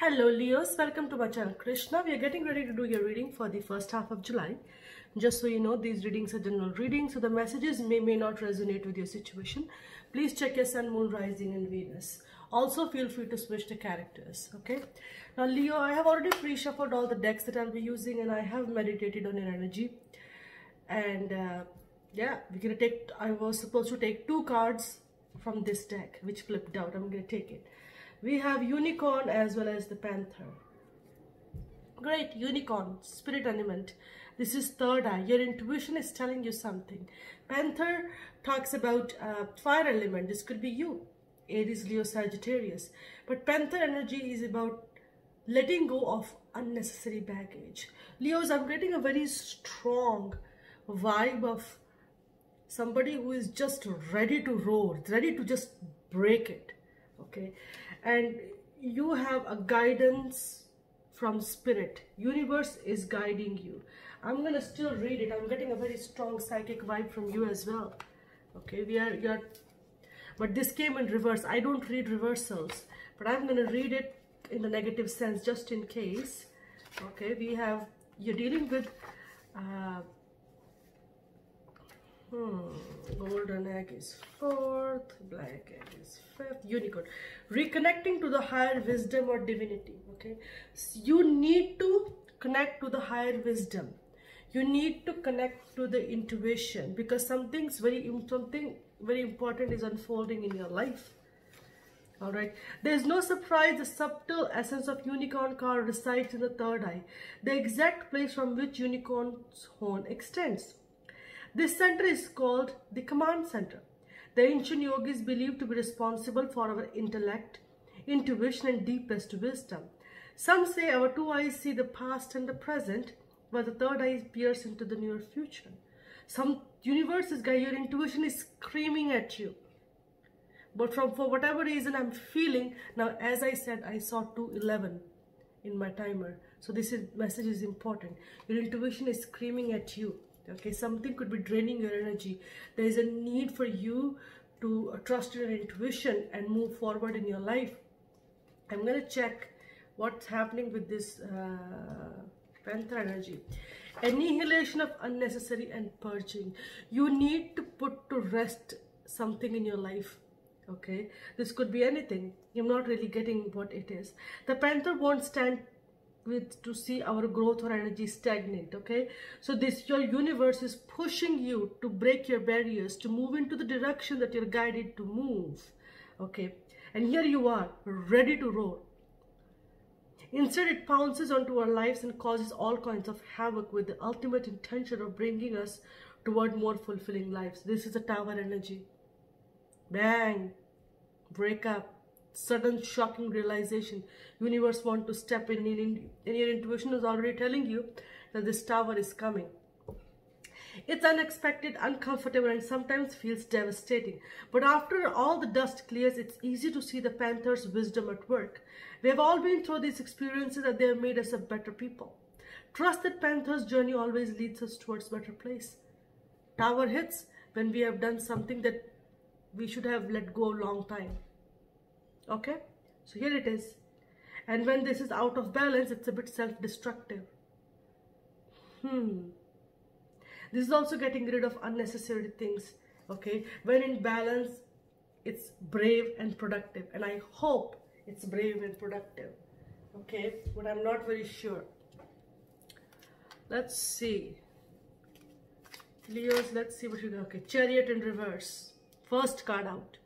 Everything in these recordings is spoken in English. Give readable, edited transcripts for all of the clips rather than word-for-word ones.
Hello Leos, welcome to my channel Krishna. We are getting ready to do your reading for the first half of July. Just so you know, these readings are general readings, so the messages may not resonate with your situation. Please check your sun, moon, rising and Venus. Also feel free to switch the characters, okay? Now Leo, I have already pre-shuffled all the decks that I'll be using and I have meditated on your energy. And yeah, I was supposed to take 2 cards from this deck which flipped out. I'm going to take it. We have Unicorn as well as the Panther. Great, Unicorn, spirit element. This is third eye. Your intuition is telling you something. Panther talks about fire element. This could be you, Aries, Leo, Sagittarius. But Panther energy is about letting go of unnecessary baggage. Leos, I'm getting a very strong vibe of somebody who is just ready to roar, ready to just break it. Okay, and you have a guidance from spirit. Universe is guiding you. I'm gonna still read it. I'm getting a very strong psychic vibe from you as well. Okay, but this came in reverse. I don't read reversals, but I'm gonna read it in the negative sense just in case. Okay, you're dealing with golden egg is 4th, black egg is 5th, unicorn. Reconnecting to the higher wisdom or divinity, okay? So you need to connect to the higher wisdom. You need to connect to the intuition because something very important is unfolding in your life. All right. There is no surprise. The subtle essence of unicorn card resides in the third eye, the exact place from which unicorn's horn extends. This center is called the command center. The ancient yogis believed to be responsible for our intellect, intuition, and deepest wisdom. Some say our 2 eyes see the past and the present, while the third eye peers into the near future. Some universes, guys, your intuition is screaming at you. But for whatever reason, I'm feeling, now as I said, I saw 211 in my timer. So this message is important. Your intuition is screaming at you. Okay, something could be draining your energy. There is a need for you to trust your intuition and move forward in your life. I'm going to check what's happening with this Panther energy. Annihilation of unnecessary and purging. You need to put to rest something in your life. Okay, this could be anything. I'm not really getting what it is. The Panther won't stand to see our growth or energy stagnate. Okay, so your universe is pushing you to break your barriers, to move into the direction that you're guided to move. Okay, and here you are, ready to roar. Instead, it pounces onto our lives and causes all kinds of havoc with the ultimate intention of bringing us toward more fulfilling lives. This is a Tower energy. Bang, break up, sudden shocking realization. Universe want to step in and your intuition is already telling you that this Tower is coming. It's unexpected, uncomfortable, and sometimes feels devastating. But after all the dust clears, it's easy to see the Panther's wisdom at work. We have all been through these experiences and they have made us a better people. Trust that Panther's journey always leads us towards a better place. Tower hits when we have done something that we should have let go a long time. Okay, so here it is. And when this is out of balance, it's a bit self-destructive. This is also getting rid of unnecessary things. Okay, when in balance, it's brave and productive. And I hope it's brave and productive. Okay, but I'm not very sure. Let's see. Leos, let's see what you got. Okay, Chariot in reverse. First card out.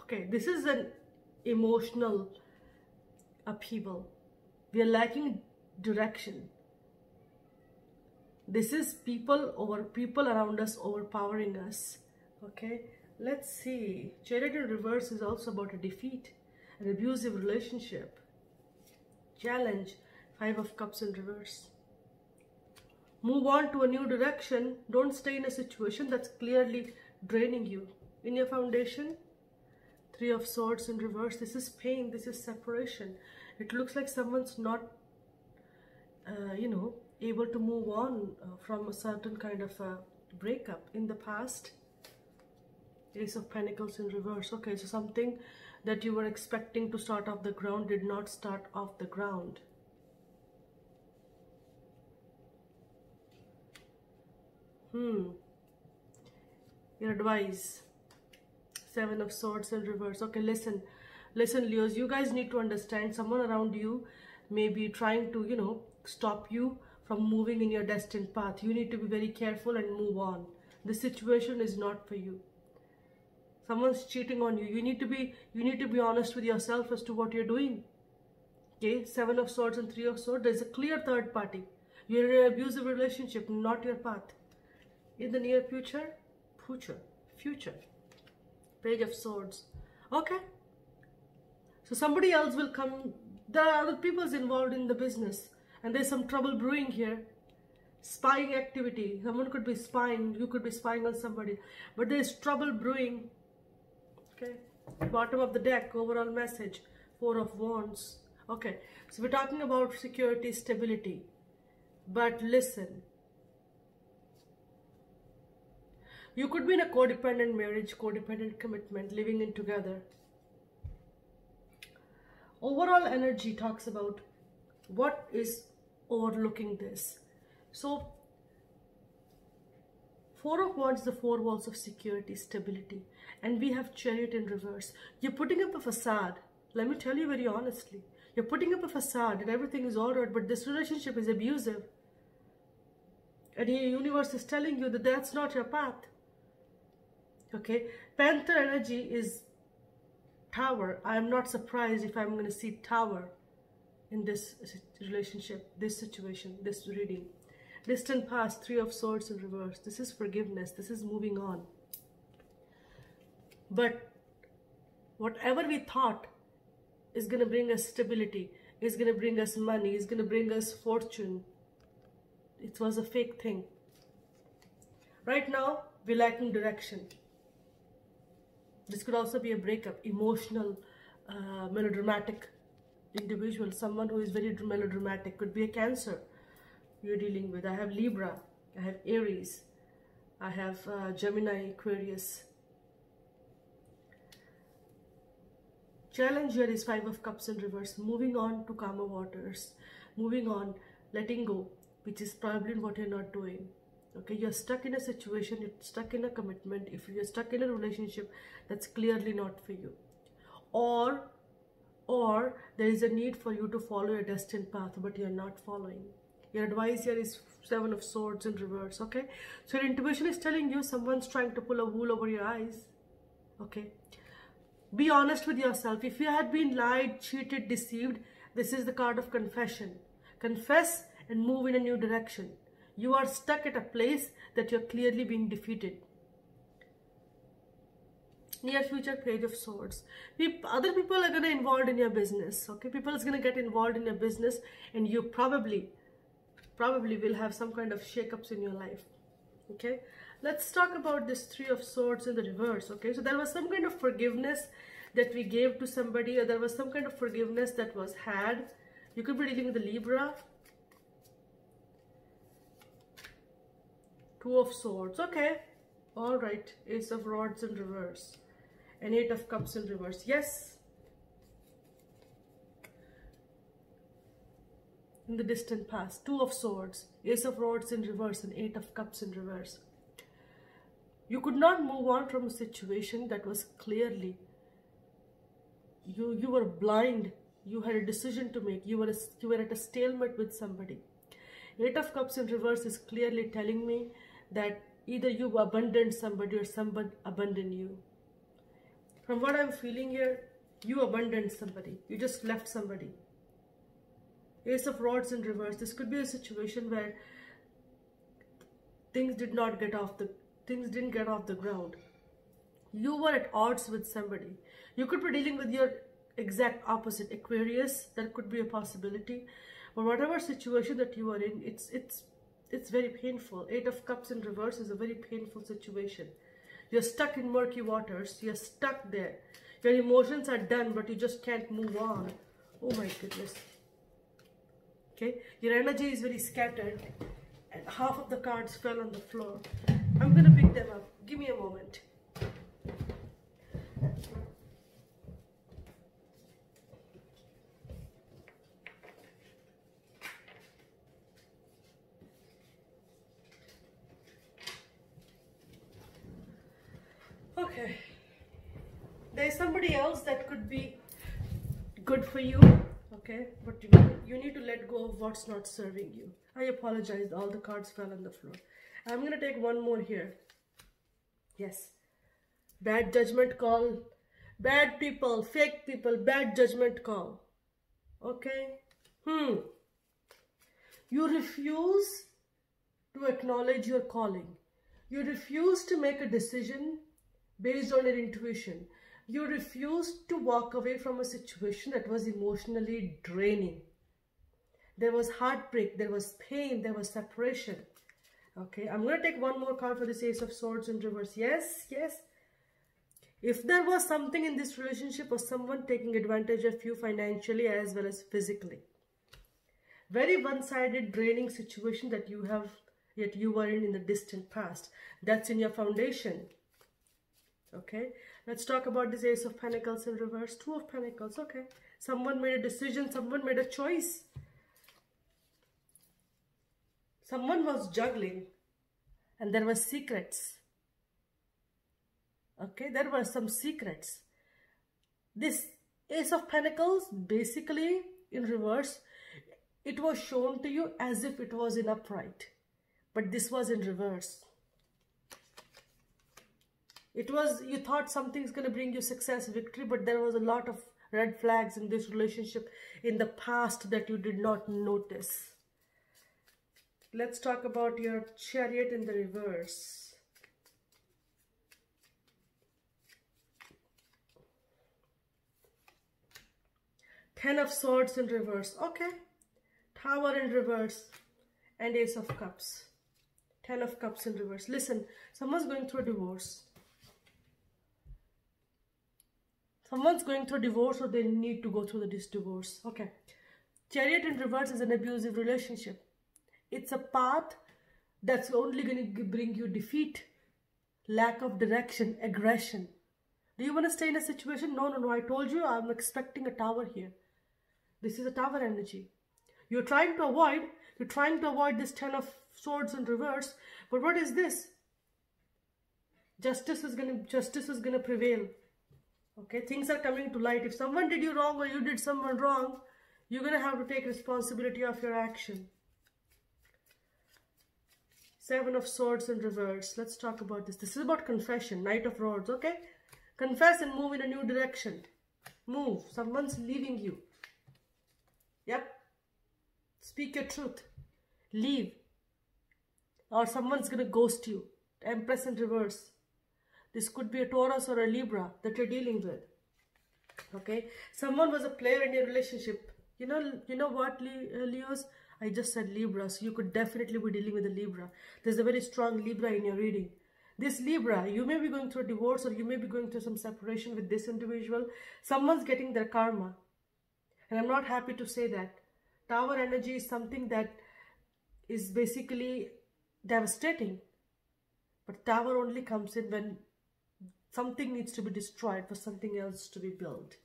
Okay, this is an emotional upheaval. We are lacking direction. This is people around us overpowering us. Okay, let's see. Chariot in reverse is also about a defeat, an abusive relationship, challenge. 5 of Cups in reverse. Move on to a new direction. Don't stay in a situation that's clearly draining you. In your foundation, 3 of Swords in reverse. This is pain. This is separation. It looks like someone's not, able to move on from a certain kind of a breakup in the past. Ace of Pentacles in reverse. Okay, so something that you were expecting to start off the ground did not start off the ground. Your advice. 7 of Swords in reverse. Okay, listen, Leos, you guys need to understand someone around you may be trying to, you know, stop you from moving in your destined path. You need to be very careful and move on. This situation is not for you. Someone's cheating on you. You need to be honest with yourself as to what you're doing. Okay, 7 of Swords and 3 of Swords. There's a clear third party. You're in an abusive relationship, not your path. In the near future, Page of Swords. Okay. So somebody else will come. There are other people involved in the business, and there's some trouble brewing here. Spying activity. Someone could be spying. You could be spying on somebody, but there's trouble brewing. Okay. Bottom of the deck. Overall message. 4 of Wands. Okay. So we're talking about security, stability. But listen. You could be in a codependent marriage, codependent commitment, living in together. Overall energy talks about what is overlooking this. So, 4 of Wands, the 4 walls of security, stability. And we have Chariot in reverse. You're putting up a facade. Let me tell you very honestly. You're putting up a facade and everything is all right, but this relationship is abusive. And the universe is telling you that that's not your path. Okay, Panther energy is Tower. I am not surprised if I'm going to see Tower in this relationship, this situation, this reading. Distant past, 3 of Swords in reverse. This is forgiveness. This is moving on. But whatever we thought is going to bring us stability, is going to bring us money, is going to bring us fortune, it was a fake thing. Right now, we're lacking direction. This could also be a breakup, emotional, melodramatic individual, someone who is very melodramatic. Could be a Cancer you're dealing with. I have Libra, I have Aries, I have Gemini, Aquarius. Challenge here is 5 of Cups in reverse. Moving on to calmer waters. Moving on, letting go, which is probably what you're not doing. Okay, you're stuck in a situation, you're stuck in a commitment. If you're stuck in a relationship, that's clearly not for you. Or there is a need for you to follow your destined path, but you're not following. Your advice here is 7 of Swords in reverse. Okay, so your intuition is telling you someone's trying to pull a wool over your eyes. Okay, be honest with yourself. If you had been lied, cheated, deceived, this is the card of confession. Confess and move in a new direction. You are stuck at a place that you're clearly being defeated. Near future, Page of Swords. Other people are going to involved in your business. Okay, people is going to get involved in your business, and you probably will have some kind of shakeups in your life. Okay, let's talk about this 3 of Swords in the reverse. Okay, so there was some kind of forgiveness that we gave to somebody, or there was some kind of forgiveness that was had. You could be dealing with the Libra. 2 of Swords. Okay, all right. Ace of Rods in reverse and 8 of Cups in reverse. Yes, in the distant past. 2 of Swords, Ace of Rods in reverse and 8 of Cups in reverse. You could not move on from a situation that was clearly you were blind. You had a decision to make. You were at a stalemate with somebody. 8 of Cups in reverse is clearly telling me that either you abandoned somebody or somebody abandoned you. From what I'm feeling here, you abandoned somebody. You just left somebody. Ace of Rods in reverse. This could be a situation where things didn't get off the ground. You were at odds with somebody. You could be dealing with your exact opposite, Aquarius. That could be a possibility. But whatever situation that you are in, it's very painful. 8 of Cups in reverse is a very painful situation. You're stuck in murky waters. You're stuck there. Your emotions are done, but you just can't move on. Oh my goodness. Okay, your energy is very scattered, and half of the cards fell on the floor. I'm gonna pick them up. Give me a moment. there's somebody else that could be good for you, okay, but you need to let go of what's not serving you. I apologize, all the cards fell on the floor. I'm going to take one more here. Yes, bad judgment call, bad people, fake people, bad judgment call. Okay, you refuse to acknowledge your calling. You refuse to make a decision based on your intuition. You refuse to walk away from a situation that was emotionally draining. There was heartbreak, there was pain, there was separation. Okay, I'm going to take one more card for this Ace of Swords in reverse. Yes, yes. If there was something in this relationship or someone taking advantage of you financially as well as physically. Very one-sided, draining situation that you have, yet you were in the distant past. That's in your foundation. Okay, let's talk about this Ace of Pentacles in reverse. Two of Pentacles, okay. Someone made a decision, someone made a choice. Someone was juggling and there were secrets. Okay, there were some secrets. This Ace of Pentacles, basically in reverse, it was shown to you as if it was in upright. But this was in reverse. It was, you thought something's going to bring you success, victory, but there was a lot of red flags in this relationship in the past that you did not notice. Let's talk about your Chariot in the reverse. Ten of Swords in reverse. Okay. Tower in reverse. And Ace of Cups. 10 of Cups in reverse. Listen, someone's going through a divorce. Someone's going through a divorce or they need to go through this divorce. Okay. Chariot in reverse is an abusive relationship. It's a path that's only going to bring you defeat, lack of direction, aggression. Do you want to stay in a situation? No, no, no. I told you I'm expecting a tower here. This is a tower energy. You're trying to avoid this 10 of Swords in reverse. But what is this? Justice is gonna prevail. Okay, things are coming to light. If someone did you wrong or you did someone wrong, you're gonna have to take responsibility of your action. 7 of Swords in reverse. Let's talk about this. This is about confession. Knight of Swords. Okay, confess and move in a new direction. Move. Someone's leaving you. Yep. Speak your truth. Leave. Or someone's going to ghost you. Empress in reverse. This could be a Taurus or a Libra that you're dealing with. Okay. Someone was a player in your relationship. You know what, Leos? I just said Libra. So you could definitely be dealing with a Libra. There's a very strong Libra in your reading. This Libra, you may be going through a divorce or you may be going through some separation with this individual. Someone's getting their karma. And I'm not happy to say that. Tower energy is something that is basically devastating. But tower only comes in when something needs to be destroyed for something else to be built.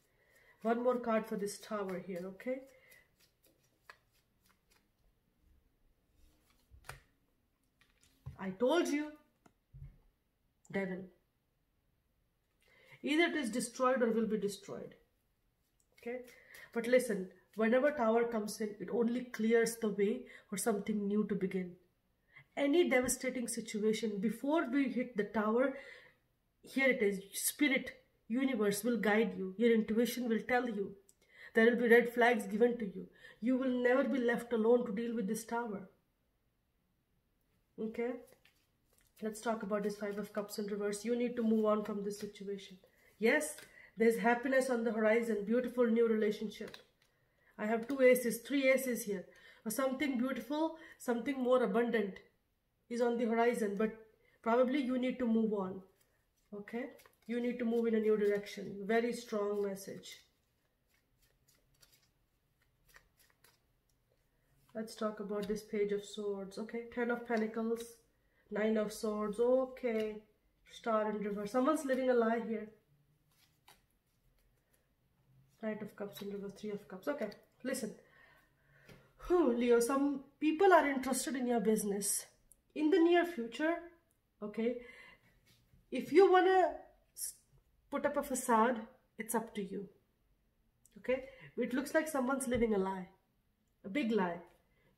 One more card for this tower here, okay? I told you, Devil. Either it is destroyed or will be destroyed. Okay? But listen, whenever tower comes in, it only clears the way for something new to begin. Any devastating situation, before we hit the tower, here it is, spirit, universe will guide you. Your intuition will tell you. There will be red flags given to you. You will never be left alone to deal with this tower. Okay? Let's talk about this 5 of Cups in reverse. You need to move on from this situation. Yes, there's happiness on the horizon. Beautiful new relationship. I have 2 aces, 3 aces here. Something beautiful, something more abundant is on the horizon. But probably you need to move on. Okay? You need to move in a new direction. Very strong message. Let's talk about this Page of Swords. Okay, 10 of Pentacles, 9 of Swords. Okay, Star in reverse. Someone's living a lie here. Knight of Cups in reverse, 3 of Cups. Okay, listen. Leo, some people are interested in your business. In the near future, okay, if you want to put up a facade, It's up to you. Okay? It looks like someone's living a lie. A big lie.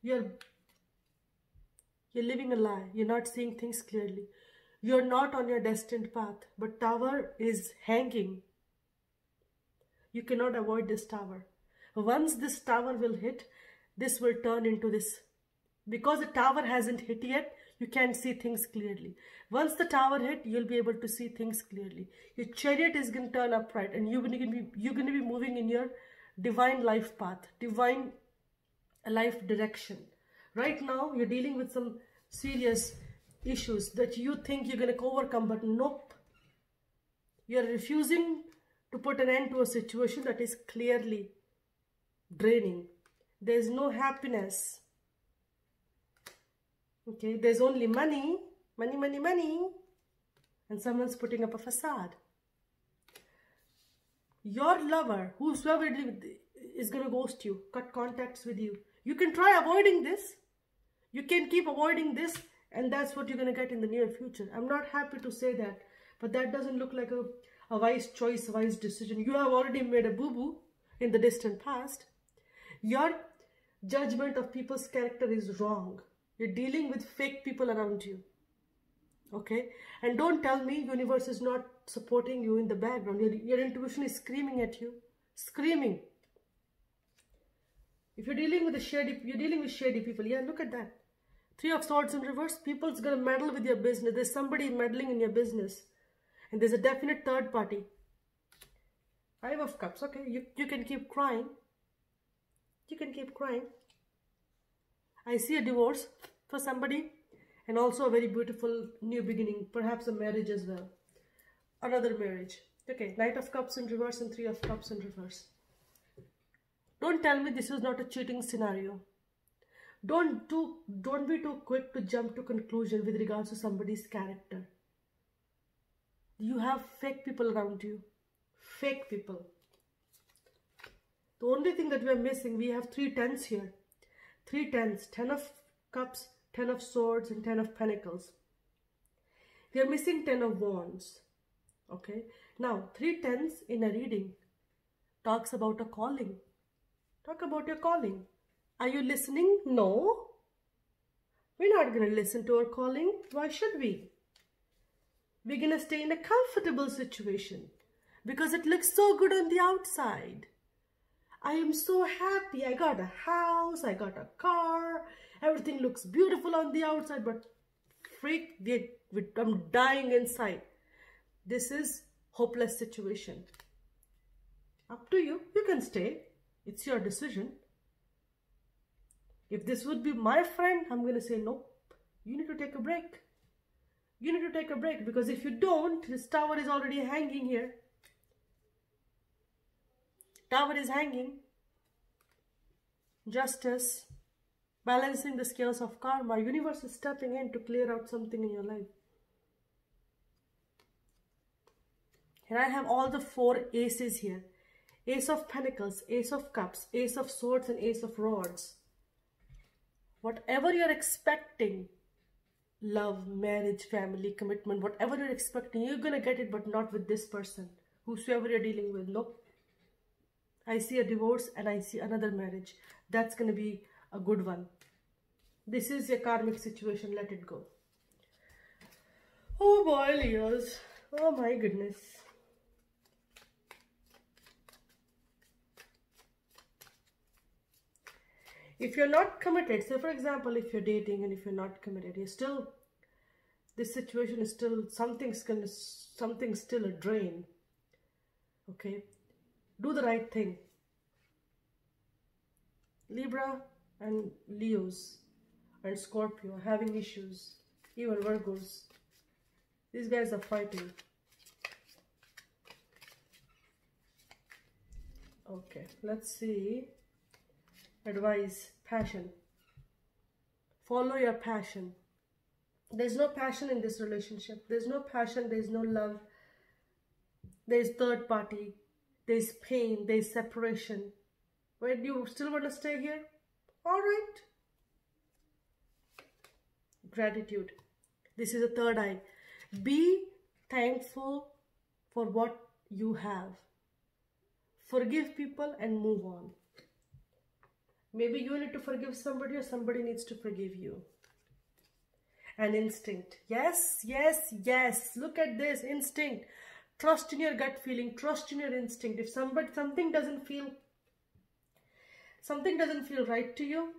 You're living a lie. You're not seeing things clearly. You're not on your destined path. But tower is hanging. You cannot avoid this tower. Once this tower will hit, this will turn into this. Because the tower hasn't hit yet, you can't see things clearly. Once the tower hit, you'll be able to see things clearly. Your chariot is going to turn upright, and you're going to be moving in your divine life path, divine life direction. Right now, you're dealing with some serious issues that you think you're going to overcome, but nope. You're refusing to put an end to a situation that is clearly draining. There's no happiness. Okay, there's only money, money, money, money, and someone's putting up a facade. Your lover, whosoever is going to ghost you, cut contacts with you. You can try avoiding this. You can keep avoiding this, and that's what you're going to get in the near future. I'm not happy to say that, but that doesn't look like a wise choice, a wise decision. You have already made a boo-boo in the distant past. Your judgment of people's character is wrong. You're dealing with fake people around you. Okay? And don't tell me universe is not supporting you in the background. Your intuition is screaming at you. Screaming. If you're dealing with shady people. Yeah, look at that. 3 of Swords in reverse. People's gonna meddle with your business. There's somebody meddling in your business. And there's a definite third party. 5 of Cups. Okay, you can keep crying. You can keep crying. I see a divorce for somebody, and also a very beautiful new beginning, perhaps a marriage as well. Another marriage. Okay, Knight of Cups in reverse and 3 of Cups in reverse. Don't tell me this is not a cheating scenario. Don't be too quick to jump to conclusion with regards to somebody's character. You have fake people around you. Fake people. The only thing that we are missing, we have 3 tens here. 3 tens, 10 of Cups, 10 of Swords, and 10 of Pentacles. We are missing 10 of Wands. Okay. Now, 3 tens in a reading talks about a calling. Talk about your calling. Are you listening? No. We're not going to listen to our calling. Why should we? We're going to stay in a comfortable situation because it looks so good on the outside. I am so happy. I got a house. I got a car. Everything looks beautiful on the outside, but freak, I'm dying inside. This is hopeless situation. Up to you. You can stay. It's your decision. If this would be my friend, I'm going to say, nope. You need to take a break. You need to take a break, because if you don't, this tower is already hanging here. Tower is hanging. Justice. Balancing the scales of karma. Universe is stepping in to clear out something in your life. Here I have all the 4 aces here. Ace of Pentacles, Ace of Cups, Ace of Swords, and Ace of Rods. Whatever you're expecting, love, marriage, family, commitment, whatever you're expecting, you're going to get it, but not with this person. Whosoever you're dealing with, nope. I see a divorce and I see another marriage. That's going to be a good one. This is your karmic situation. Let it go. Oh boy, Leos. Oh my goodness. If you're not committed, say for example, if you're dating and if you're not committed, you're still, this situation is still, something's still a drain. Okay. Do the right thing. Libra and Leos and Scorpio are having issues. Even Virgos. These guys are fighting. Okay, let's see. Advice, passion. Follow your passion. There's no passion in this relationship. There's no passion, there's no love. There's third party. There's pain, there's separation. Why do you still want to stay here? All right. Gratitude. This is a third eye. Be thankful for what you have. Forgive people and move on. Maybe you need to forgive somebody or somebody needs to forgive you. An instinct. Yes, yes, yes. Look at this. Instinct. Trust in your gut feeling. Trust in your instinct. If something doesn't feel right to you,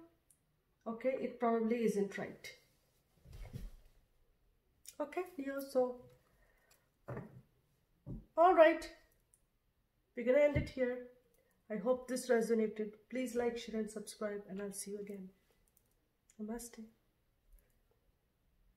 okay, it probably isn't right. Okay, Leo, so all right, we're gonna end it here. I hope this resonated. Please like, share and subscribe, and I'll see you again. Namaste.